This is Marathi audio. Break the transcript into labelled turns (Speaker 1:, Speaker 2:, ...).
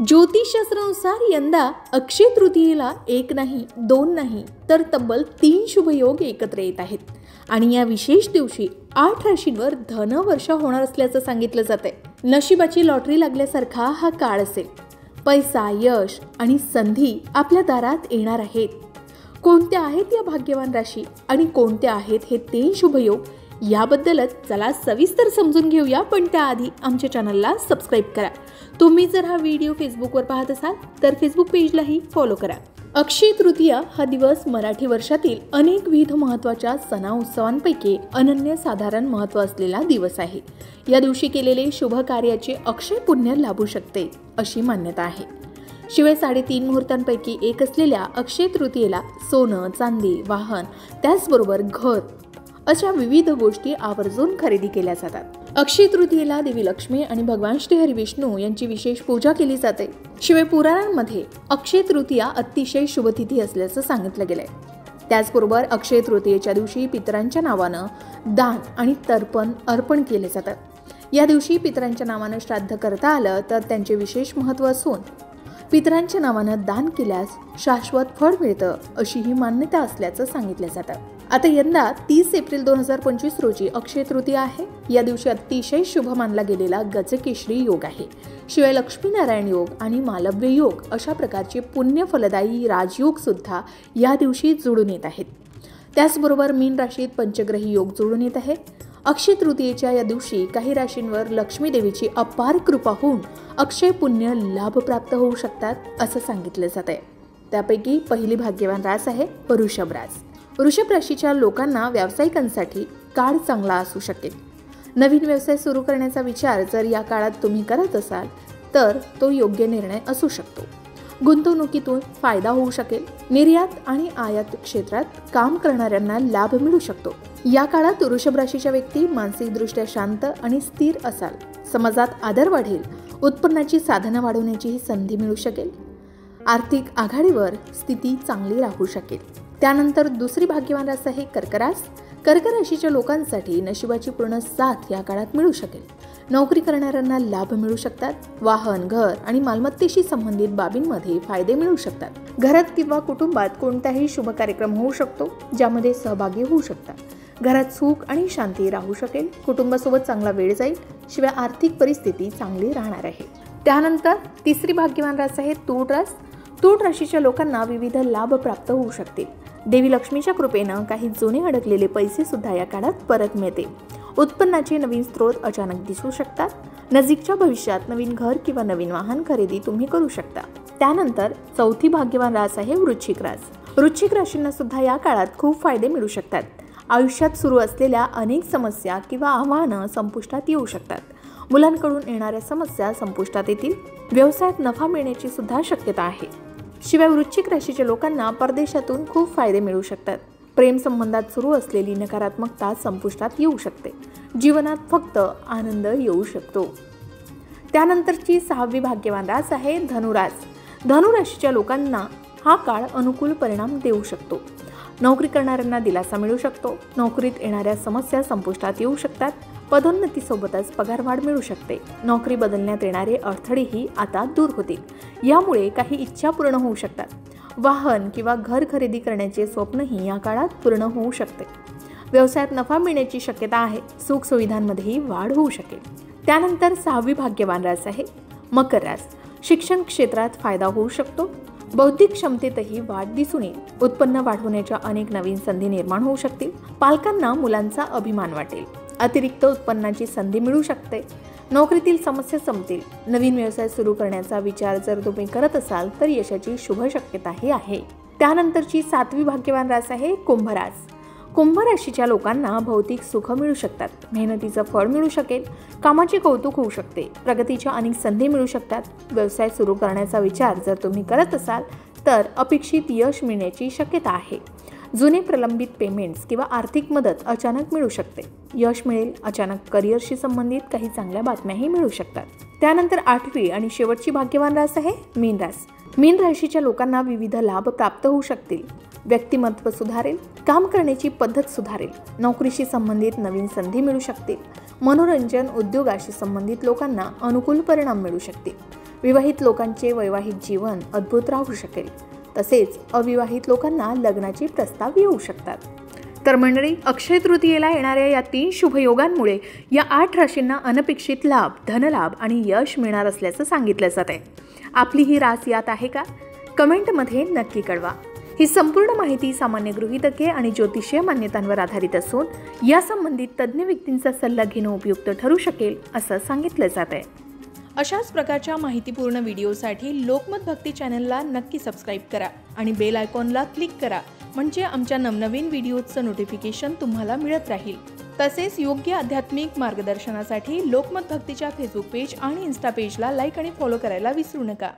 Speaker 1: ज्योतिषशास्त्रानुसार यंदा अक्षय तृतीयेला एक नाही, दोन नाही, तर तब्बल 3 शुभयोग एकत्र येत आहेत. आणि या विशेष दिवशी 8 राशींवर धनवर्षा होणार असल्याचं सांगितलं जातंय. नशिबाची लॉटरी लागल्यासारखा हा काळ असेल. पैसा, यश आणि संधी आपल्या दारात येणार आहेत. कोणत्या आहेत या भाग्यवान राशी आणि कोणत्या आहेत हे 3 शुभयोग, याबद्दलच चला सविस्तर समजून घेऊया. पण त्याआधी आमच्या चॅनलला सबस्क्राईब करा. तुम्ही जर हा व्हिडिओ फेसबुकवर पाहत असाल तर फेसबुक पेजलाही फॉलो करा. अक्षय तृतीया हा दिवस मराठी वर्षातील अनेकविध महत्त्वाच्या सणा उत्सवांपैकी अनन्यसाधारण महत्त्व असलेला दिवस आहे. या दिवशी केलेले शुभ कार्याचे अक्षय पुण्य लाभू शकते अशी मान्यता आहे. शिवाय 3.5 मुहूर्तांपैकी एक असलेल्या अक्षय तृतीयेला सोनं, चांदी, वाहन, त्याचबरोबर घर अशा विविध गोष्टी आवर्जून खरेदी केल्या जातात. अक्षय तृतीयेला देवी लक्ष्मी आणि भगवान श्री हरी विष्णू यांची विशेष पूजा केली जाते. शिवाय पुराणांमध्ये अक्षय तृतीया अतिशय शुभतिथी असल्याचं सांगितलं गेलंय. त्याचबरोबर अक्षय तृतीयेच्या दिवशी पितरांच्या नावानं दान आणि तर्पण अर्पण केले जातात. या दिवशी पितरांच्या नावानं श्राद्ध करता आलं तर त्यांचे विशेष महत्त्व असून पितरांच्या नावानं दान केल्यास शाश्वत फळ मिळतं अशी ही मान्यता असल्याचं सांगितलं जातं. आता यंदा 30 एप्रिल 2025 रोजी अक्षय तृतीया आहे. या दिवशी अतिशय शुभ मानला गेलेला गजकेशरी योग आहे. शिवाय लक्ष्मीनारायण योग आणि मालव्य योग अशा प्रकारचे पुण्य फलदायी राजयोग सुद्धा या दिवशी जुळून येत आहेत. त्याचबरोबर मीन राशीत पंचग्रही योग जुळून येत आहे. अक्षय तृतीयेच्या या दिवशी काही राशींवर लक्ष्मी देवीची अपार कृपा होऊन अक्षय पुण्य लाभ प्राप्त होऊ शकतात असं सांगितलं जात आहे. त्यापैकी पहिली भाग्यवान रास आहे वृषभ रास. वृषभ राशीच्या लोकांना व्यावसायिकांसाठी काळ चांगला असू शकेल. नवीन व्यवसाय सुरू करण्याचा विचार जर या काळात तुम्ही करत असाल तर तो योग्य निर्णय असू शकतो. गुंतवणुकीतून फायदा होऊ शकेल. निर्यात आणि आयात क्षेत्रात काम करणाऱ्यांना लाभ मिळू शकतो. या काळात वृषभ राशीच्या व्यक्ती मानसिकदृष्ट्या शांत आणि स्थिर असाल. समाजात आदर वाढेल. उत्पन्नाची साधनं वाढवण्याची संधी मिळू शकेल. आर्थिक आघाडीवर स्थिती चांगली राहू शकेल. त्यानंतर दुसरी भाग्यवान रास आहे कर्क रास. कर्क राशीच्या लोकांसाठी नशिबाची पूर्ण साथ या काळात मिळू शकेल. नोकरी करणाऱ्यांना लाभ मिळू शकतात. वाहन, घर आणि मालमत्तेशी संबंधित बाबींमध्ये फायदे मिळू शकतात. घरात किंवा कुटुंबात कोणताही शुभ कार्यक्रम होऊ शकतो ज्यामध्ये सहभागी होऊ शकतात. घरात सुख आणि शांती राहू शकेल. कुटुंबासोबत चांगला वेळ जाईल. शिवाय आर्थिक परिस्थिती चांगली राहणार आहे. त्यानंतर तिसरी भाग्यवान रास आहे तूळ रास. तूळ राशीच्या लोकांना विविध लाभ प्राप्त होऊ शकतील. देवी लक्ष्मीच्या कृपेनं काही जुने अडकलेले पैसे सुद्धा या काळात परत मिळते. उत्पन्नाचे नवीन स्रोत अचानक दिसू शकतात. नजीकच्या भविष्यात नवीन घर किंवा नवीन वाहन खरेदी तुम्ही करू शकता. त्यानंतर चौथी भाग्यवान रास आहे वृश्चिक रास. वृश्चिक राशींना सुद्धा या काळात खूप फायदे मिळू शकतात. आयुष्यात सुरू असलेल्या अनेक समस्या किंवा आव्हानं संपुष्टात येऊ शकतात. मुलांकडून येणाऱ्या समस्या संपुष्टात येतील. व्यवसायात नफा मिळण्याची सुद्धा शक्यता आहे. शिवाय वृश्चिक राशीच्या लोकांना परदेशातून खूप फायदे मिळू शकतात. प्रेम संबंधात सुरू असलेली नकारात्मकता संपुष्टात येऊ शकते. जीवनात फक्त आनंद येऊ शकतो. त्यानंतरची 6वी भाग्यवान रास आहे धनुरास. धनुराशीच्या लोकांना हा काळ अनुकूल परिणाम देऊ शकतो. नोकरी करणाऱ्यांना दिलासा मिळू शकतो. नोकरीत येणाऱ्या समस्या संपुष्टात येऊ शकतात. पदोन्नतीसोबतच पगारवाढ मिळू शकते. नोकरी बदलण्यात येणारे अडथळेही आता दूर होतील. यामुळे काही इच्छा पूर्ण होऊ शकतात. वाहन किंवा घर खरेदी करण्याचे स्वप्नही या काळात पूर्ण होऊ शकते. व्यवसायात नफा मिळण्याची शक्यता आहे. सुखसुविधांमध्येही वाढ होऊ शकेल. त्यानंतर 6वी भाग्यवान रास आहे मकर रास. शिक्षण क्षेत्रात फायदा होऊ शकतो. बौद्धिक क्षमतेतही वाढ दिसून येईल. उत्पन्न वाढवण्याच्या अनेक नवीन संधी निर्माण होऊ शकतील. पालकांना मुलांचा अभिमान वाटेल. अतिरिक्त उत्पन्नाची संधी मिळू शकते. नोकरीतील समस्या संपतील. नवीन व्यवसाय सुरू करण्याचा विचार जर तुम्ही करत असाल तर यशाची शुभ शक्यताही आहे. त्यानंतरची 7वी भाग्यवान रास आहे कुंभ रास. कुंभ राशीच्या लोकांना भौतिक सुख मिळू शकतात. मेहनतीचं फळ मिळू शकेल. कामाचे कौतुक होऊ शकते. प्रगतीच्या अनेक संधी मिळू शकतात. व्यवसाय सुरू करण्याचा विचार जर तुम्ही करत असाल तर अपेक्षित यश मिळण्याची शक्यता आहे. जुने प्रलंबित पेमेंट्स किंवा आर्थिक मदत अचानक मिळू शकते. यश मिळेल. अचानक करिअरशी संबंधित काही चांगल्या बातम्याही मिळू शकतात. त्यानंतर 8वी आणि शेवटची भाग्यवान रास आहे मीन रास. मीन राशीच्या लोकांना विविध लाभ प्राप्त होऊ शकतील. व्यक्तिमत्व सुधारेल. काम करण्याची पद्धत सुधारेल. नोकरीशी संबंधित नवीन संधी मिळू शकतील. मनोरंजन उद्योगाशी संबंधित लोकांना अनुकूल परिणाम मिळू शकतील. विवाहित लोकांचे वैवाहिक जीवन अद्भुत राहू शकेल. तसेच अविवाहित लोकांना लग्नाचे प्रस्ताव येऊ शकतात. तर मंडळी, अक्षय तृतीयेला येणाऱ्या या 3 शुभयोगांमुळे या 8 राशींना अनपेक्षित लाभ, धनलाभ आणि यश मिळणार असल्याचं सांगितलं जात आहे. आपली ही रास यात आहे का? कमेंटमध्ये नक्की कळवा. ही संपूर्ण माहिती सामान्य गृहीतके आणि ज्योतिषीय मान्यतांवर आधारित असून या संबंधित तज्ज्ञ व्यक्तींचा सल्ला घेणं उपयुक्त ठरू शकेल असं सांगितलं जात आहे. अशाच प्रकारच्या माहितीपूर्ण व्हिडिओसाठी लोकमत भक्ती चॅनलला नक्की सबस्क्राईब करा आणि बेल आयकॉनला क्लिक करा, म्हणजे आमच्या नवनवीन व्हिडिओचं नोटिफिकेशन तुम्हाला मिळत राहील. तसेच योग्य आध्यात्मिक मार्गदर्शनासाठी लोकमत भक्तीच्या फेसबुक पेज आणि इन्स्टा पेजला लाईक आणि फॉलो करायला विसरू नका.